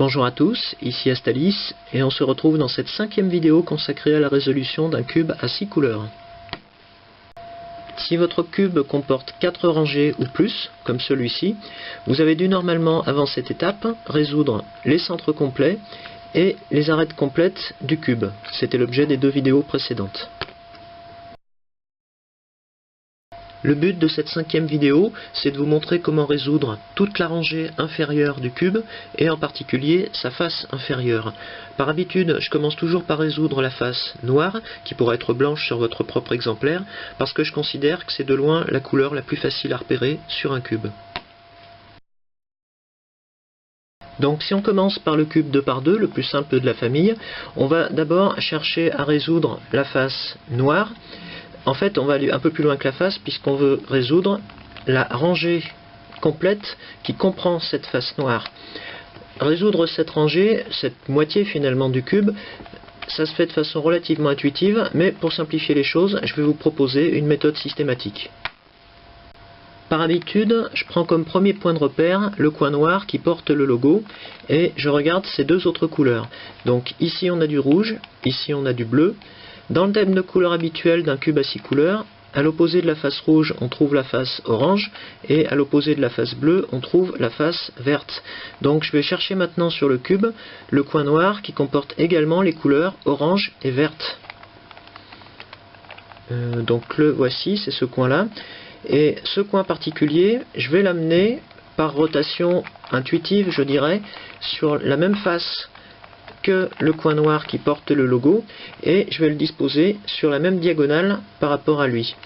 Bonjour à tous, ici Astalis, et on se retrouve dans cette 5e vidéo consacrée à la résolution d'un cube à 6 couleurs. Si votre cube comporte 4 rangées ou plus, comme celui-ci, vous avez dû normalement, avant cette étape, résoudre les centres complets et les arêtes complètes du cube. C'était l'objet des 2 vidéos précédentes. Le but de cette 5e vidéo, c'est de vous montrer comment résoudre toute la rangée inférieure du cube, et en particulier sa face inférieure. Par habitude, je commence toujours par résoudre la face noire, qui pourrait être blanche sur votre propre exemplaire, parce que je considère que c'est de loin la couleur la plus facile à repérer sur un cube. Donc si on commence par le cube 2x2, le plus simple de la famille, on va d'abord chercher à résoudre la face noire. En fait, on va aller un peu plus loin que la face, puisqu'on veut résoudre la rangée complète qui comprend cette face noire. Résoudre cette rangée, cette moitié finalement du cube, ça se fait de façon relativement intuitive, mais pour simplifier les choses, je vais vous proposer une méthode systématique. Par habitude, je prends comme premier point de repère le coin noir qui porte le logo, et je regarde ces 2 autres couleurs. Donc ici on a du rouge, ici on a du bleu. Dans le thème de couleur habituel d'un cube à 6 couleurs, à l'opposé de la face rouge, on trouve la face orange, et à l'opposé de la face bleue, on trouve la face verte. Donc je vais chercher maintenant sur le cube le coin noir qui comporte également les couleurs orange et verte. Donc le voici, c'est ce coin-là. Et ce coin particulier, je vais l'amener par rotation intuitive, je dirais, sur la même face que le coin noir qui porte le logo, et je vais le disposer sur la même diagonale par rapport à lui.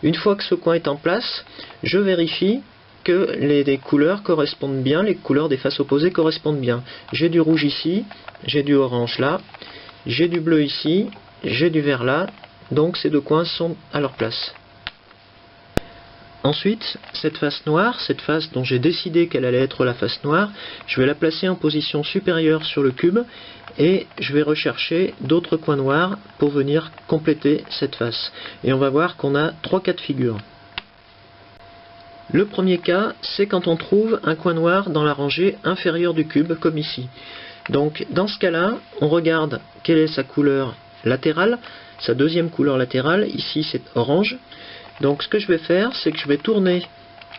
Une fois que ce coin est en place, je vérifie que les couleurs correspondent bien, les couleurs des faces opposées correspondent bien. J'ai du rouge ici, j'ai du orange là, j'ai du bleu ici, j'ai du vert là, donc ces 2 coins sont à leur place. Ensuite, cette face noire, cette face dont j'ai décidé qu'elle allait être la face noire, je vais la placer en position supérieure sur le cube et je vais rechercher d'autres coins noirs pour venir compléter cette face. Et on va voir qu'on a 3 cas de figure. Le premier cas, c'est quand on trouve un coin noir dans la rangée inférieure du cube, comme ici. Donc dans ce cas-là, on regarde quelle est sa couleur latérale, sa deuxième couleur latérale, ici c'est orange. Donc ce que je vais faire, c'est que je vais tourner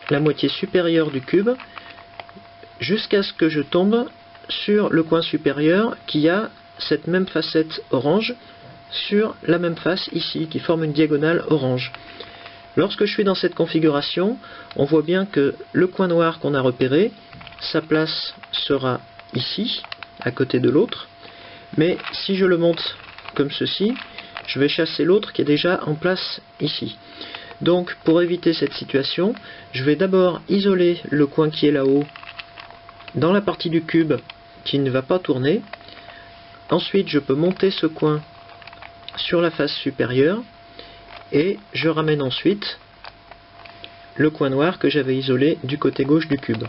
la moitié supérieure du cube jusqu'à ce que je tombe sur le coin supérieur qui a cette même facette orange sur la même face ici, qui forme une diagonale orange. Lorsque je suis dans cette configuration, on voit bien que le coin noir qu'on a repéré, sa place sera ici, à côté de l'autre, mais si je le monte comme ceci, je vais chasser l'autre qui est déjà en place ici. Donc pour éviter cette situation, je vais d'abord isoler le coin qui est là-haut dans la partie du cube qui ne va pas tourner. Ensuite je peux monter ce coin sur la face supérieure et je ramène ensuite le coin noir que j'avais isolé du côté gauche du cube.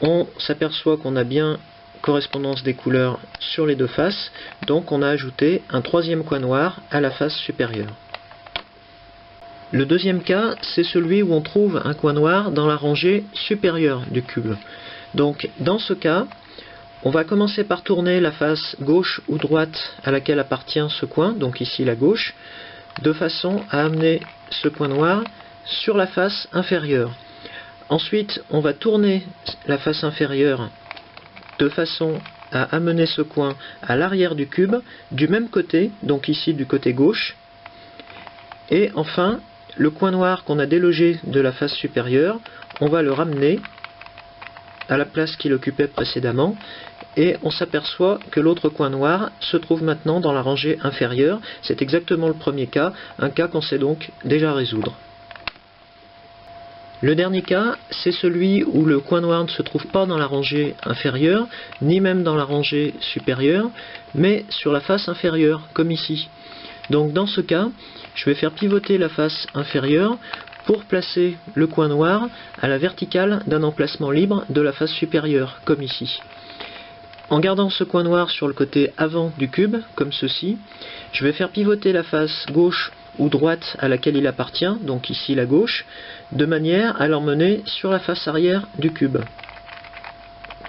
On s'aperçoit qu'on a bien correspondance des couleurs sur les 2 faces, donc on a ajouté un 3e coin noir à la face supérieure. Le deuxième cas, c'est celui où on trouve un coin noir dans la rangée supérieure du cube. Donc dans ce cas, on va commencer par tourner la face gauche ou droite à laquelle appartient ce coin, donc ici la gauche, de façon à amener ce coin noir sur la face inférieure. Ensuite, on va tourner la face inférieure de façon à amener ce coin à l'arrière du cube, du même côté, donc ici du côté gauche. Et enfin, le coin noir qu'on a délogé de la face supérieure, on va le ramener à la place qu'il occupait précédemment, et on s'aperçoit que l'autre coin noir se trouve maintenant dans la rangée inférieure. C'est exactement le premier cas, un cas qu'on sait donc déjà résoudre. Le dernier cas, c'est celui où le coin noir ne se trouve pas dans la rangée inférieure, ni même dans la rangée supérieure, mais sur la face inférieure, comme ici. Donc dans ce cas, je vais faire pivoter la face inférieure pour placer le coin noir à la verticale d'un emplacement libre de la face supérieure, comme ici. En gardant ce coin noir sur le côté avant du cube, comme ceci, je vais faire pivoter la face gauche ou droite à laquelle il appartient, donc ici la gauche, de manière à l'emmener sur la face arrière du cube,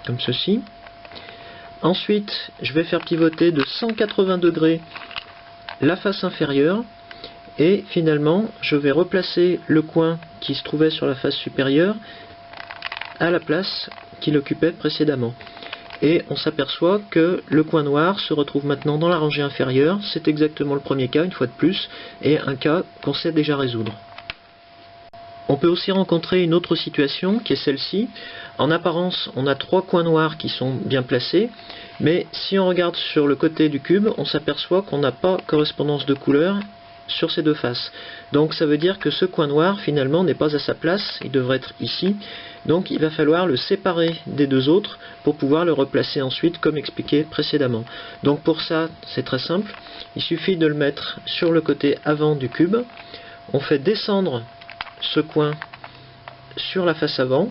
comme ceci. Ensuite, je vais faire pivoter de 180 degrés la face inférieure. Et finalement, je vais replacer le coin qui se trouvait sur la face supérieure à la place qu'il occupait précédemment. Et on s'aperçoit que le coin noir se retrouve maintenant dans la rangée inférieure. C'est exactement le premier cas, une fois de plus, et un cas qu'on sait déjà résoudre. On peut aussi rencontrer une autre situation qui est celle-ci. En apparence, on a 3 coins noirs qui sont bien placés, mais si on regarde sur le côté du cube, on s'aperçoit qu'on n'a pas correspondance de couleur sur ces deux faces. Donc ça veut dire que ce coin noir finalement n'est pas à sa place, il devrait être ici. Donc il va falloir le séparer des deux autres pour pouvoir le replacer ensuite comme expliqué précédemment. Donc pour ça c'est très simple, il suffit de le mettre sur le côté avant du cube. On fait descendre ce coin sur la face avant,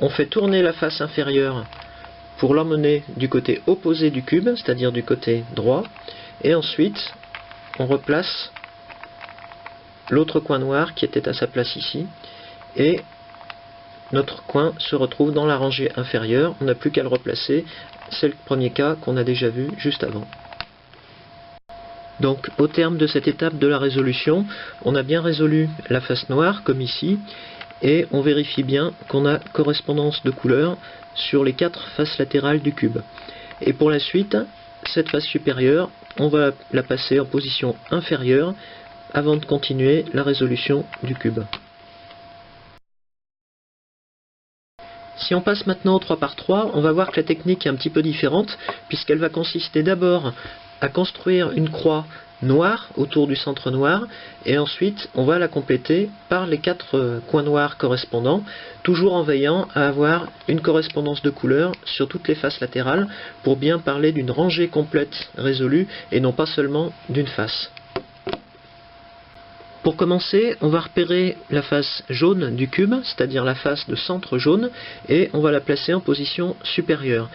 on fait tourner la face inférieure pour l'emmener du côté opposé du cube, c'est-à-dire du côté droit, et ensuite on replace l'autre coin noir qui était à sa place ici, et notre coin se retrouve dans la rangée inférieure. On n'a plus qu'à le replacer, c'est le premier cas qu'on a déjà vu juste avant. Donc au terme de cette étape de la résolution, on a bien résolu la face noire comme ici, et on vérifie bien qu'on a correspondance de couleur sur les 4 faces latérales du cube. Et pour la suite, cette face supérieure, on va la passer en position inférieure avant de continuer la résolution du cube. Si on passe maintenant au 3 par 3, on va voir que la technique est un petit peu différente, puisqu'elle va consister d'abord à construire une croix noire autour du centre noir, et ensuite on va la compléter par les 4 coins noirs correspondants, toujours en veillant à avoir une correspondance de couleur sur toutes les faces latérales, pour bien parler d'une rangée complète résolue, et non pas seulement d'une face. Pour commencer, on va repérer la face jaune du cube, c'est-à-dire la face de centre jaune, et on va la placer en position supérieure.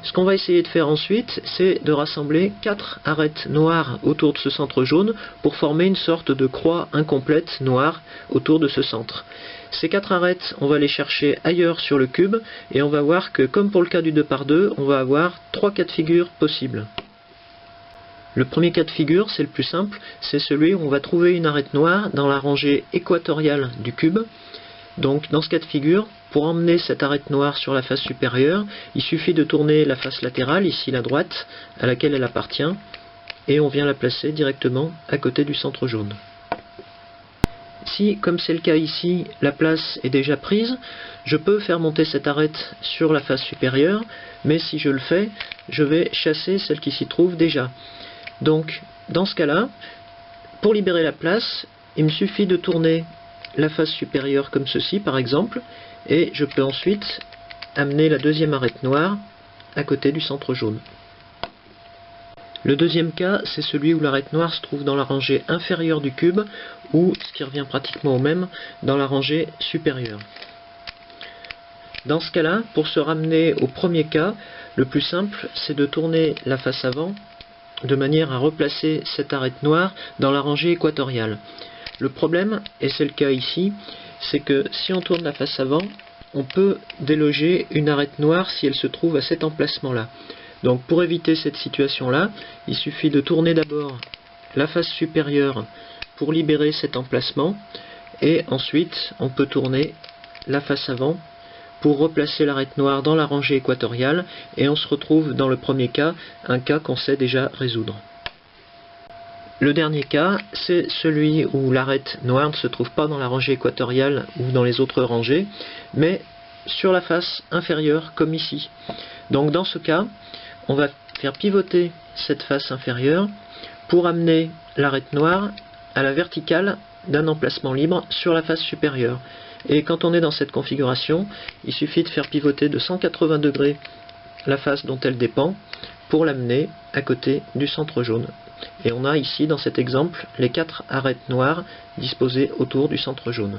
Ce qu'on va essayer de faire ensuite, c'est de rassembler 4 arêtes noires autour de ce centre jaune pour former une sorte de croix incomplète noire autour de ce centre. Ces 4 arêtes, on va les chercher ailleurs sur le cube, et on va voir que, comme pour le cas du 2 par 2, on va avoir 3 cas de figure possibles. Le premier cas de figure, c'est le plus simple, c'est celui où on va trouver une arête noire dans la rangée équatoriale du cube. Donc dans ce cas de figure, pour emmener cette arête noire sur la face supérieure, il suffit de tourner la face latérale, ici la droite, à laquelle elle appartient, et on vient la placer directement à côté du centre jaune. Si, comme c'est le cas ici, la place est déjà prise, je peux faire monter cette arête sur la face supérieure, mais si je le fais, je vais chasser celle qui s'y trouve déjà. Donc, dans ce cas-là, pour libérer la place, il me suffit de tourner la face supérieure comme ceci, par exemple, et je peux ensuite amener la deuxième arête noire à côté du centre jaune. Le deuxième cas, c'est celui où l'arête noire se trouve dans la rangée inférieure du cube, ou, ce qui revient pratiquement au même, dans la rangée supérieure. Dans ce cas-là, pour se ramener au premier cas, le plus simple, c'est de tourner la face avant, de manière à replacer cette arête noire dans la rangée équatoriale. Le problème, et c'est le cas ici, c'est que si on tourne la face avant, on peut déloger une arête noire si elle se trouve à cet emplacement-là. Donc pour éviter cette situation-là, il suffit de tourner d'abord la face supérieure pour libérer cet emplacement, et ensuite on peut tourner la face avant pour replacer l'arête noire dans la rangée équatoriale, et on se retrouve dans le premier cas, un cas qu'on sait déjà résoudre. Le dernier cas, c'est celui où l'arête noire ne se trouve pas dans la rangée équatoriale ou dans les autres rangées, mais sur la face inférieure, comme ici. Donc dans ce cas, on va faire pivoter cette face inférieure pour amener l'arête noire à la verticale d'un emplacement libre sur la face supérieure. Et quand on est dans cette configuration, il suffit de faire pivoter de 180 degrés la face dont elle dépend pour l'amener à côté du centre jaune. Et on a ici, dans cet exemple, les 4 arêtes noires disposées autour du centre jaune.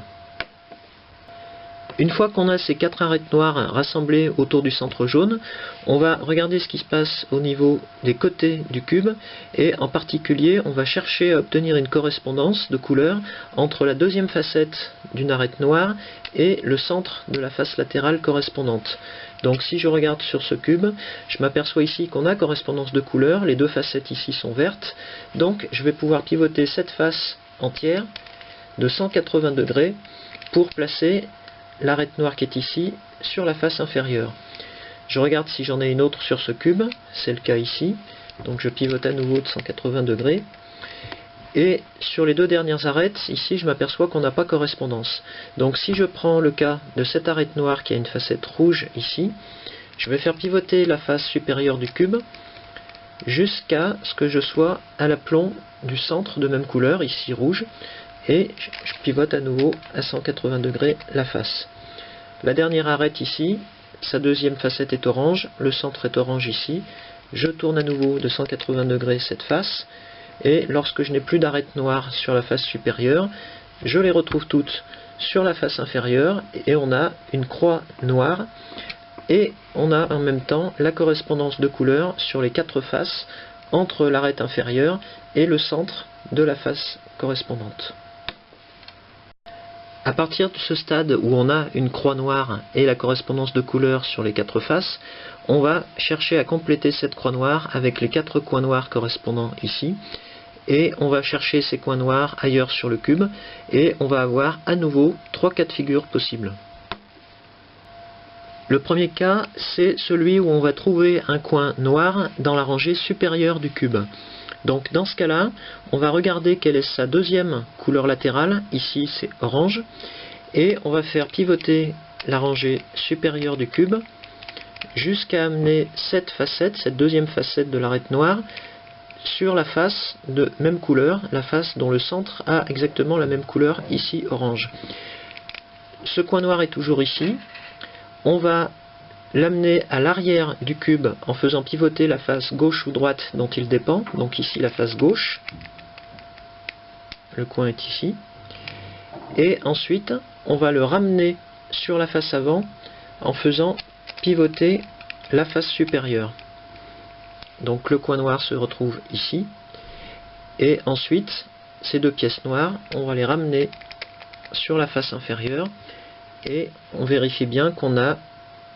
Une fois qu'on a ces 4 arêtes noires rassemblées autour du centre jaune, on va regarder ce qui se passe au niveau des côtés du cube, et en particulier on va chercher à obtenir une correspondance de couleur entre la deuxième facette d'une arête noire et le centre de la face latérale correspondante. Donc si je regarde sur ce cube, je m'aperçois ici qu'on a correspondance de couleur, les deux facettes ici sont vertes, donc je vais pouvoir pivoter cette face entière de 180 degrés pour placer l'arête noire qui est ici sur la face inférieure. Je regarde si j'en ai une autre sur ce cube, c'est le cas ici, donc je pivote à nouveau de 180 degrés. Et sur les deux dernières arêtes, ici je m'aperçois qu'on n'a pas correspondance. Donc si je prends le cas de cette arête noire qui a une facette rouge ici, je vais faire pivoter la face supérieure du cube jusqu'à ce que je sois à l'aplomb du centre de même couleur, ici rouge, et je pivote à nouveau à 180 degrés la face. La dernière arête ici, sa deuxième facette est orange, le centre est orange ici, je tourne à nouveau de 180 degrés cette face, et lorsque je n'ai plus d'arête noire sur la face supérieure, je les retrouve toutes sur la face inférieure, et on a une croix noire, et on a en même temps la correspondance de couleur sur les 4 faces entre l'arête inférieure et le centre de la face correspondante. À partir de ce stade où on a une croix noire et la correspondance de couleur sur les 4 faces, on va chercher à compléter cette croix noire avec les 4 coins noirs correspondants ici, et on va chercher ces coins noirs ailleurs sur le cube, et on va avoir à nouveau 3 cas de figure possibles. Le premier cas, c'est celui où on va trouver un coin noir dans la rangée supérieure du cube. Donc dans ce cas-là, on va regarder quelle est sa deuxième couleur latérale, ici c'est orange, et on va faire pivoter la rangée supérieure du cube jusqu'à amener cette facette, cette deuxième facette de l'arête noire, sur la face de même couleur, la face dont le centre a exactement la même couleur, ici orange. Ce coin noir est toujours ici, on va l'amener à l'arrière du cube en faisant pivoter la face gauche ou droite dont il dépend, donc ici la face gauche, le coin est ici, et ensuite on va le ramener sur la face avant en faisant pivoter la face supérieure. Donc le coin noir se retrouve ici, et ensuite ces deux pièces noires, on va les ramener sur la face inférieure, et on vérifie bien qu'on a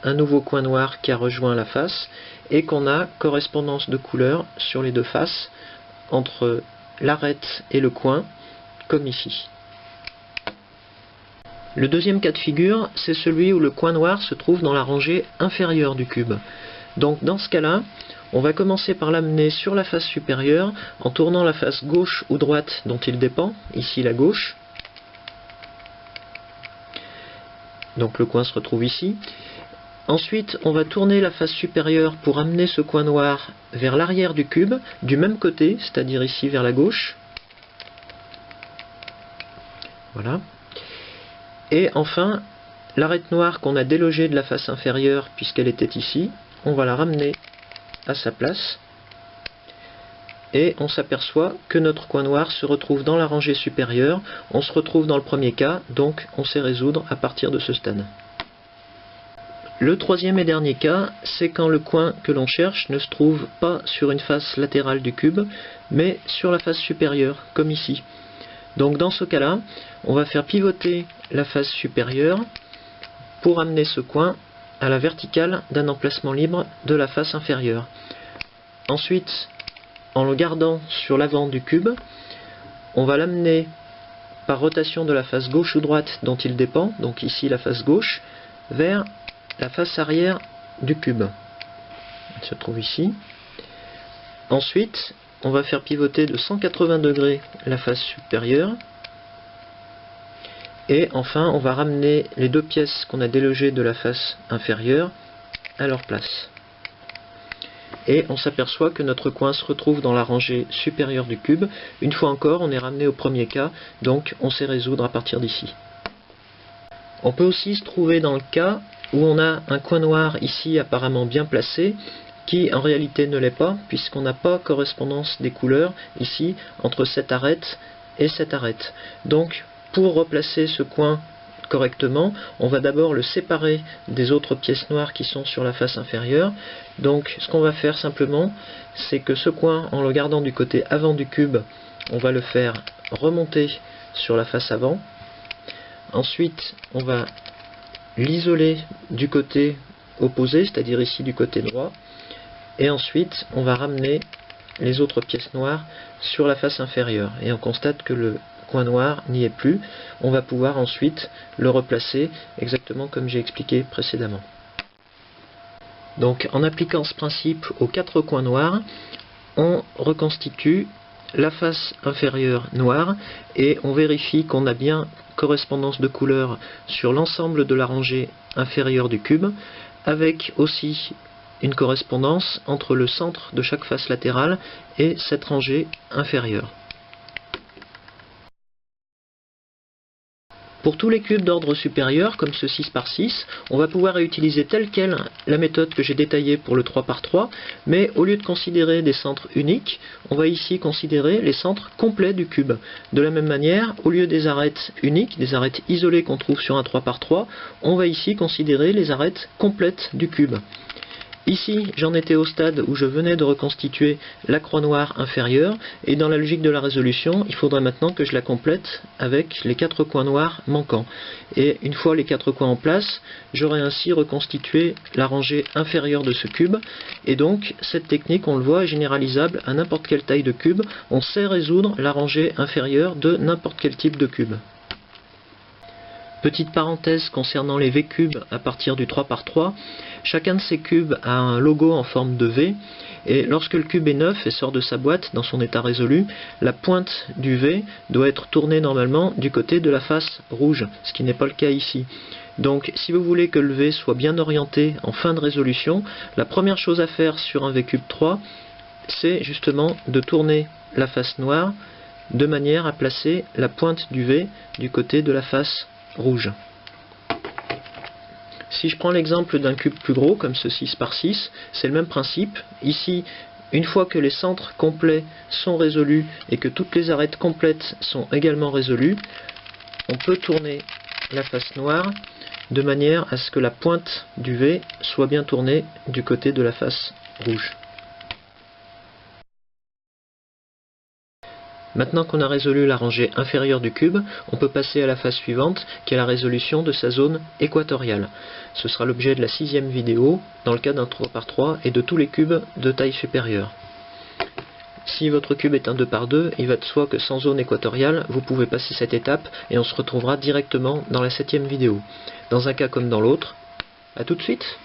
un nouveau coin noir qui a rejoint la face et qu'on a correspondance de couleur sur les deux faces entre l'arête et le coin, comme ici. Le deuxième cas de figure, c'est celui où le coin noir se trouve dans la rangée inférieure du cube. Donc dans ce cas-là, on va commencer par l'amener sur la face supérieure en tournant la face gauche ou droite dont il dépend, ici la gauche. Donc le coin se retrouve ici. Ensuite, on va tourner la face supérieure pour amener ce coin noir vers l'arrière du cube, du même côté, c'est-à-dire ici vers la gauche. Voilà. Et enfin, l'arête noire qu'on a délogée de la face inférieure, puisqu'elle était ici, on va la ramener à sa place. Et on s'aperçoit que notre coin noir se retrouve dans la rangée supérieure. On se retrouve dans le premier cas, donc on sait résoudre à partir de ce stade. Le troisième et dernier cas, c'est quand le coin que l'on cherche ne se trouve pas sur une face latérale du cube, mais sur la face supérieure, comme ici. Donc dans ce cas-là, on va faire pivoter la face supérieure pour amener ce coin à la verticale d'un emplacement libre de la face inférieure. Ensuite, en le gardant sur l'avant du cube, on va l'amener par rotation de la face gauche ou droite dont il dépend, donc ici la face gauche, vers la face arrière du cube. Elle se trouve ici. Ensuite, on va faire pivoter de 180 degrés la face supérieure. Et enfin, on va ramener les deux pièces qu'on a délogées de la face inférieure à leur place. Et on s'aperçoit que notre coin se retrouve dans la rangée supérieure du cube. Une fois encore, on est ramené au premier cas, donc on sait résoudre à partir d'ici. On peut aussi se trouver dans le cas où on a un coin noir ici apparemment bien placé, qui en réalité ne l'est pas, puisqu'on n'a pas correspondance des couleurs ici entre cette arête et cette arête. Donc pour replacer ce coin correctement, on va d'abord le séparer des autres pièces noires qui sont sur la face inférieure. Donc ce qu'on va faire simplement, c'est que ce coin, en le gardant du côté avant du cube, on va le faire remonter sur la face avant. Ensuite, on va l'isoler du côté opposé, c'est-à-dire ici du côté droit. Et ensuite, on va ramener les autres pièces noires sur la face inférieure. Et on constate que le coin noir n'y est plus. On va pouvoir ensuite le replacer exactement comme j'ai expliqué précédemment. Donc en appliquant ce principe aux 4 coins noirs, on reconstitue la face inférieure noire et on vérifie qu'on a bien correspondance de couleurs sur l'ensemble de la rangée inférieure du cube, avec aussi une correspondance entre le centre de chaque face latérale et cette rangée inférieure. Pour tous les cubes d'ordre supérieur, comme ce 6 par 6, on va pouvoir réutiliser telle quelle la méthode que j'ai détaillée pour le 3 par 3, mais au lieu de considérer des centres uniques, on va ici considérer les centres complets du cube. De la même manière, au lieu des arêtes uniques, des arêtes isolées qu'on trouve sur un 3 par 3, on va ici considérer les arêtes complètes du cube. Ici, j'en étais au stade où je venais de reconstituer la croix noire inférieure, et dans la logique de la résolution, il faudrait maintenant que je la complète avec les 4 coins noirs manquants. Et une fois les 4 coins en place, j'aurai ainsi reconstitué la rangée inférieure de ce cube, et donc cette technique, on le voit, est généralisable à n'importe quelle taille de cube. On sait résoudre la rangée inférieure de n'importe quel type de cube. Petite parenthèse concernant les V-cubes à partir du 3 par 3, chacun de ces cubes a un logo en forme de V, et lorsque le cube est neuf et sort de sa boîte dans son état résolu, la pointe du V doit être tournée normalement du côté de la face rouge, ce qui n'est pas le cas ici. Donc si vous voulez que le V soit bien orienté en fin de résolution, la première chose à faire sur un V-cube 3, c'est justement de tourner la face noire de manière à placer la pointe du V du côté de la face rouge. Si je prends l'exemple d'un cube plus gros, comme ce 6 par 6, c'est le même principe. Ici, une fois que les centres complets sont résolus et que toutes les arêtes complètes sont également résolues, on peut tourner la face noire de manière à ce que la pointe du V soit bien tournée du côté de la face rouge. Maintenant qu'on a résolu la rangée inférieure du cube, on peut passer à la phase suivante, qui est la résolution de sa zone équatoriale. Ce sera l'objet de la 6e vidéo, dans le cas d'un 3 par 3 et de tous les cubes de taille supérieure. Si votre cube est un 2 par 2, il va de soi que sans zone équatoriale, vous pouvez passer cette étape et on se retrouvera directement dans la 7e vidéo. Dans un cas comme dans l'autre, à tout de suite!